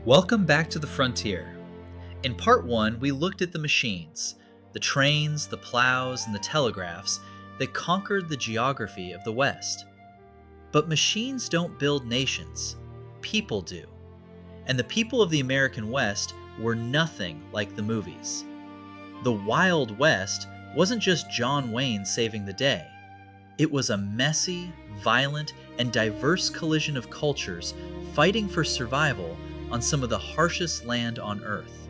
Welcome back to the frontier. In part 1, we looked at the machines, the trains, the plows, and the telegraphs that conquered the geography of the West. But machines don't build nations, people do. And the people of the American West were nothing like the movies. The Wild West wasn't just John Wayne saving the day. It was a messy, violent, and diverse collision of cultures fighting for survival on some of the harshest land on Earth.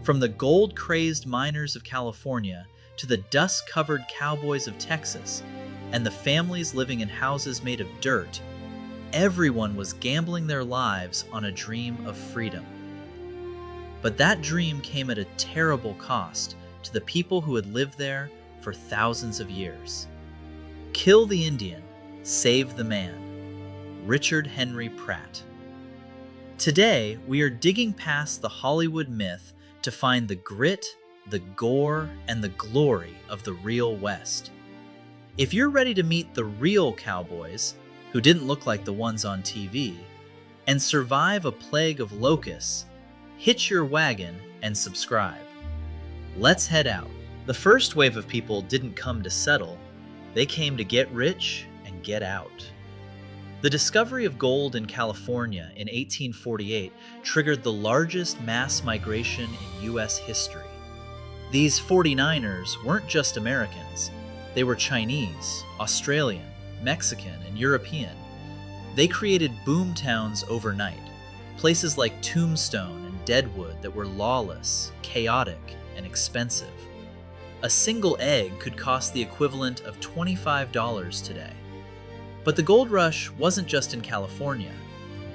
From the gold-crazed miners of California to the dust-covered cowboys of Texas and the families living in houses made of dirt, everyone was gambling their lives on a dream of freedom. But that dream came at a terrible cost to the people who had lived there for thousands of years. Kill the Indian, save the man. Richard Henry Pratt. Today, we are digging past the Hollywood myth to find the grit, the gore, and the glory of the real West. If you're ready to meet the real cowboys, who didn't look like the ones on TV, and survive a plague of locusts, hitch your wagon and subscribe. Let's head out. The first wave of people didn't come to settle, they came to get rich and get out. The discovery of gold in California in 1848 triggered the largest mass migration in U.S. history. These 49ers weren't just Americans. They were Chinese, Australian, Mexican, and European. They created boomtowns overnight, places like Tombstone and Deadwood that were lawless, chaotic, and expensive. A single egg could cost the equivalent of $25 today. But the gold rush wasn't just in California.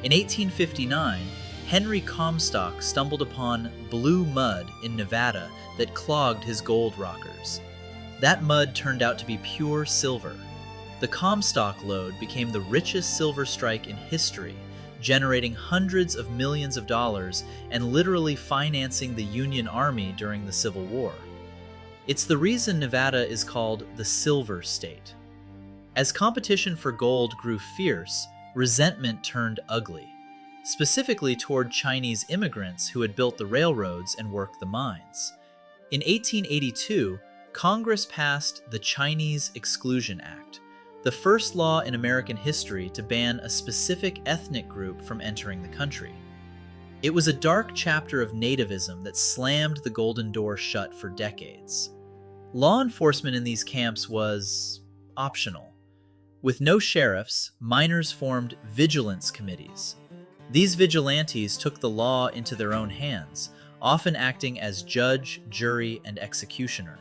In 1859, Henry Comstock stumbled upon blue mud in Nevada that clogged his gold rockers. That mud turned out to be pure silver. The Comstock lode became the richest silver strike in history, generating hundreds of millions of dollars and literally financing the Union Army during the Civil War. It's the reason Nevada is called the Silver State. As competition for gold grew fierce, resentment turned ugly, specifically toward Chinese immigrants who had built the railroads and worked the mines. In 1882, Congress passed the Chinese Exclusion Act, the first law in American history to ban a specific ethnic group from entering the country. It was a dark chapter of nativism that slammed the Golden Door shut for decades. Law enforcement in these camps was optional. With no sheriffs, miners formed vigilance committees. These vigilantes took the law into their own hands, often acting as judge, jury, and executioner.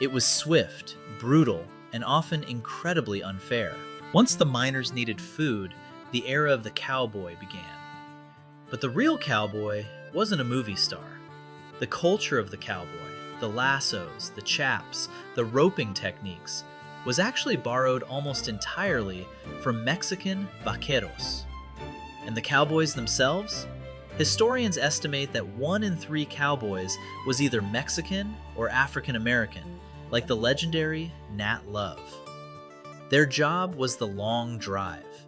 It was swift, brutal, and often incredibly unfair. Once the miners needed food, the era of the cowboy began. But the real cowboy wasn't a movie star. The culture of the cowboy, the lassos, the chaps, the roping techniques, was actually borrowed almost entirely from Mexican vaqueros. And the cowboys themselves? Historians estimate that 1 in 3 cowboys was either Mexican or African American, like the legendary Nat Love. Their job was the long drive.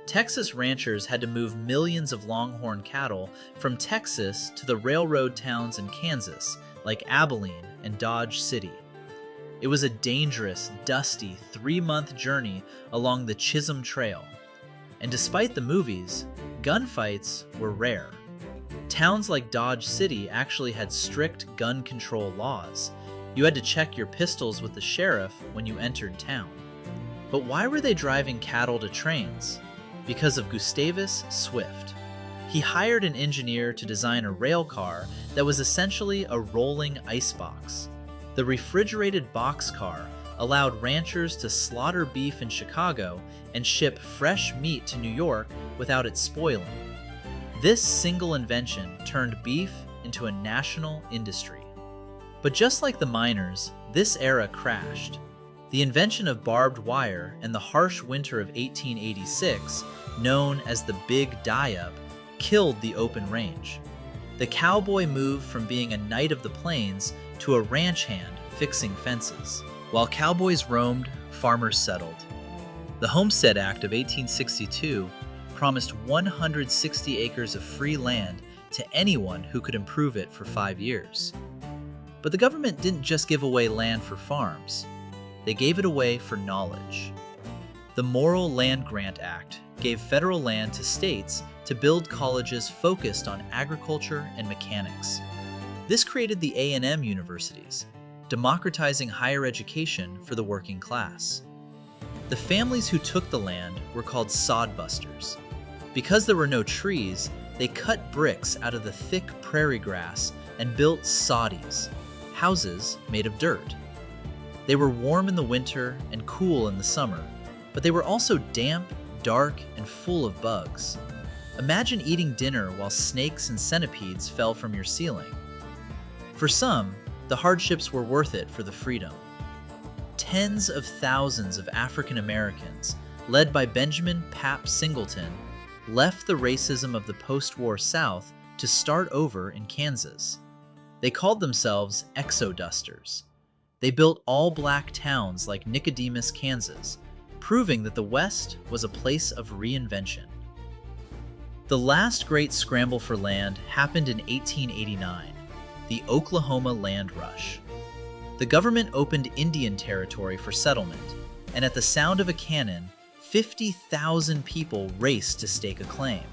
Texas ranchers had to move millions of longhorn cattle from Texas to the railroad towns in Kansas, like Abilene and Dodge City. It was a dangerous, dusty 3-month journey along the Chisholm Trail. And despite the movies, gunfights were rare. Towns like Dodge City actually had strict gun control laws. You had to check your pistols with the sheriff when you entered town. But why were they driving cattle to trains? Because of Gustavus Swift. He hired an engineer to design a rail car that was essentially a rolling icebox. The refrigerated boxcar allowed ranchers to slaughter beef in Chicago and ship fresh meat to New York without it spoiling. This single invention turned beef into a national industry. But just like the miners, this era crashed. The invention of barbed wire and the harsh winter of 1886, known as the Big Die-Up, killed the open range. The cowboy moved from being a knight of the plains to a ranch hand fixing fences. While cowboys roamed, farmers settled. The Homestead Act of 1862 promised 160 acres of free land to anyone who could improve it for 5 years. But the government didn't just give away land for farms. They gave it away for knowledge. The Morrill Land Grant Act gave federal land to states to build colleges focused on agriculture and mechanics. This created the A&M universities, democratizing higher education for the working class. The families who took the land were called sodbusters. Because there were no trees, they cut bricks out of the thick prairie grass and built soddies, houses made of dirt. They were warm in the winter and cool in the summer, but they were also damp, dark, and full of bugs. Imagine eating dinner while snakes and centipedes fell from your ceiling. For some, the hardships were worth it for the freedom. Tens of thousands of African Americans, led by Benjamin Pap Singleton, left the racism of the post-war South to start over in Kansas. They called themselves exodusters. They built all-black towns like Nicodemus, Kansas, proving that the West was a place of reinvention. The last great scramble for land happened in 1889, the Oklahoma Land Rush. The government opened Indian territory for settlement, and at the sound of a cannon, 50,000 people raced to stake a claim.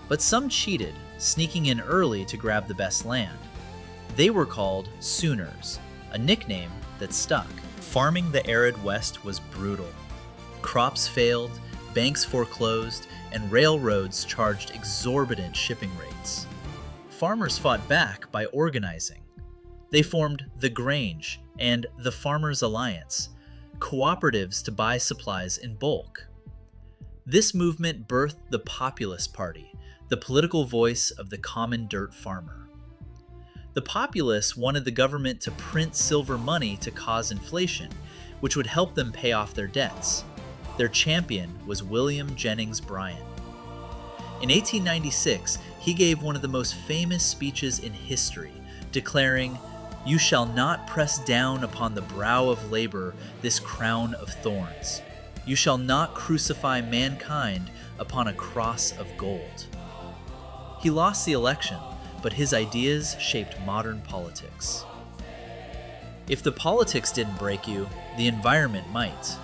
But some cheated, sneaking in early to grab the best land. They were called Sooners, a nickname that stuck. Farming the arid West was brutal. Crops failed, banks foreclosed, and railroads charged exorbitant shipping rates. Farmers fought back by organizing. They formed the Grange and the Farmers Alliance, cooperatives to buy supplies in bulk. This movement birthed the Populist Party, the political voice of the common dirt farmer. The Populists wanted the government to print silver money to cause inflation, which would help them pay off their debts. Their champion was William Jennings Bryan. In 1896, he gave one of the most famous speeches in history, declaring, "You shall not press down upon the brow of labor this crown of thorns. You shall not crucify mankind upon a cross of gold." He lost the election, but his ideas shaped modern politics. If the politics didn't break you, the environment might.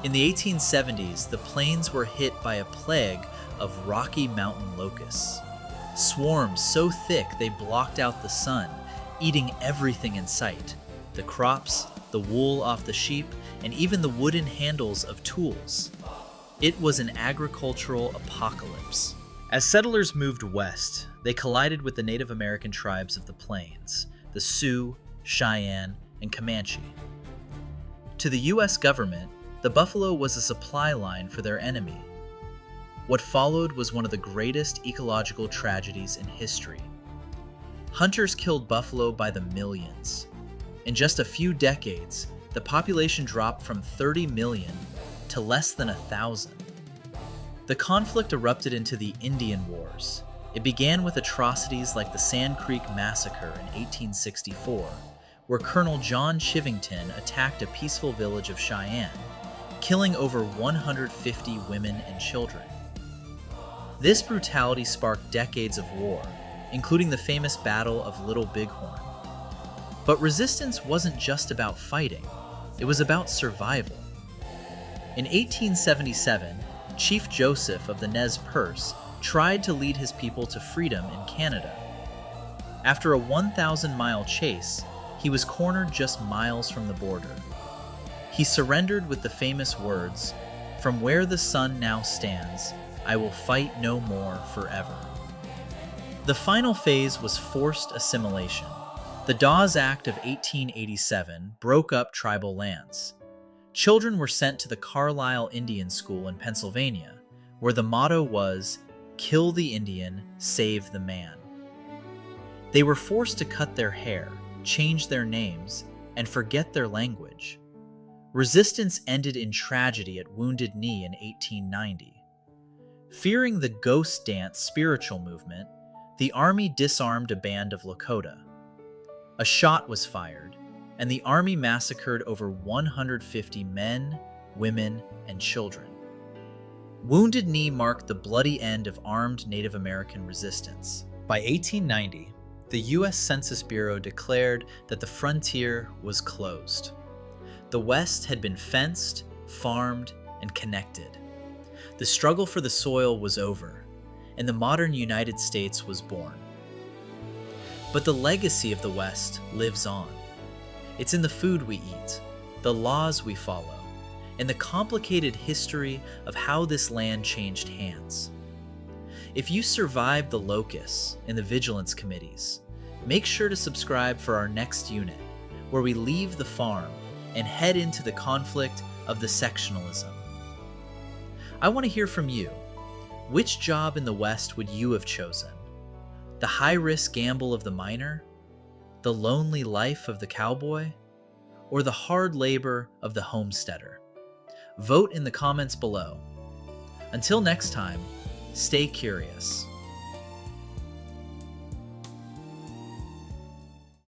In the 1870s, the plains were hit by a plague of Rocky Mountain locusts. Swarms so thick they blocked out the sun, eating everything in sight: the crops, the wool off the sheep, and even the wooden handles of tools. It was an agricultural apocalypse. As settlers moved west, they collided with the Native American tribes of the plains, the Sioux, Cheyenne, and Comanche. To the U.S. government, the buffalo was a supply line for their enemy. What followed was one of the greatest ecological tragedies in history. Hunters killed buffalo by the millions. In just a few decades, the population dropped from 30 million to less than 1,000. The conflict erupted into the Indian Wars. It began with atrocities like the Sand Creek Massacre in 1864, where Colonel John Chivington attacked a peaceful village of Cheyenne, killing over 150 women and children. This brutality sparked decades of war, including the famous Battle of Little Bighorn. But resistance wasn't just about fighting, it was about survival. In 1877, Chief Joseph of the Nez Perce tried to lead his people to freedom in Canada. After a 1,000-mile chase, he was cornered just miles from the border. He surrendered with the famous words, "From where the sun now stands, I will fight no more forever." The final phase was forced assimilation. The Dawes Act of 1887 broke up tribal lands. Children were sent to the Carlisle Indian School in Pennsylvania, where the motto was, "Kill the Indian, save the man." They were forced to cut their hair, change their names, and forget their language. Resistance ended in tragedy at Wounded Knee in 1890. Fearing the ghost dance spiritual movement, the army disarmed a band of Lakota. A shot was fired, and the army massacred over 150 men, women, and children. Wounded Knee marked the bloody end of armed Native American resistance. By 1890, the U.S. Census Bureau declared that the frontier was closed. The West had been fenced, farmed, and connected. The struggle for the soil was over, and the modern United States was born. But the legacy of the West lives on. It's in the food we eat, the laws we follow, and the complicated history of how this land changed hands. If you survived the locusts and the vigilance committees, make sure to subscribe for our next unit, where we leave the farm and head into the conflict of the sectionalism. I want to hear from you. Which job in the West would you have chosen? The high-risk gamble of the miner? The lonely life of the cowboy? Or the hard labor of the homesteader? Vote in the comments below. Until next time, stay curious.